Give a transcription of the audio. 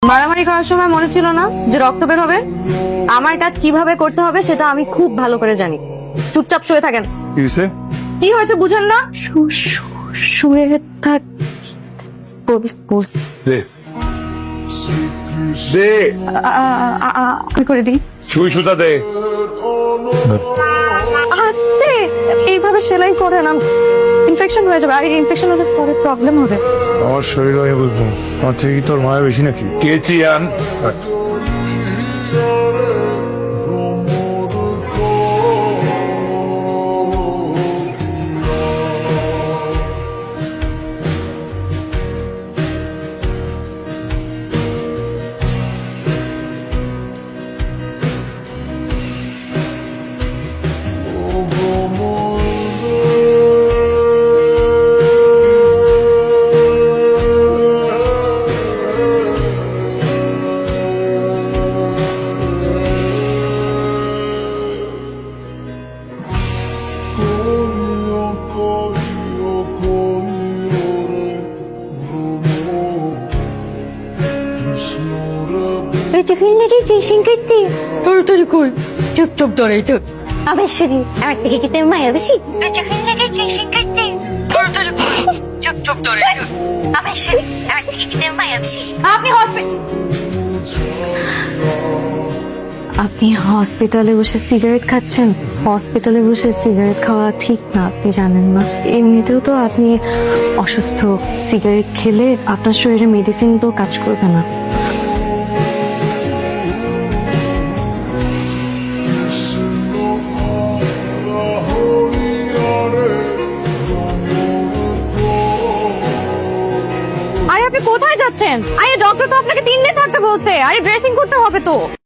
মারামারি করার সময় মনে ছিল না যে রক্ত বের হবে? আমার কাজ কিভাবে করতে হবে সেটা আমি খুব ভালো করে জানি। চুপচাপ শুয়ে থাকেন। কি হয়েছে? কি হয়েছে বুঝেন না? শুয়ে থাক। দে দে আমি করে দিই। সুই সুতা দে। আস্তে, এইভাবে সেলাই করে না, ইনফেকশন হয়ে যাবে। আর ইনফেকশন হলে পরে প্রবলেম হবে। আমার শরীর আমি বুঝবো, আমার থেকে কি তোর মায়া বেশি নাকি? কেচি আন। তাড়াতাড়ি কই, চুপ ধরে চুপ। অবশ্যই আমার থেকে কি তোর মায়া বেশি? চুপ ধরে চুপ। অবশ্যই আমার থেকে কি তোর মায়া বেশি? আপনি হসপিটালে বসে সিগারেট খাচ্ছেন। হসপিটালে বসে সিগারেট খাওয়া ঠিক না, আপনি জানেন না। এমনিতেও তো আপনি অসুস্থ, সিগারেট খেলে আপনার শরীরে মেডিসিন তো কাজ করবে না। আরে আপনি কোথায় যাচ্ছেন? আরে ডক্টর তো আপনাকে 3 দিন থাকতে বলছে। আরে ড্রেসিং করতে হবে তো।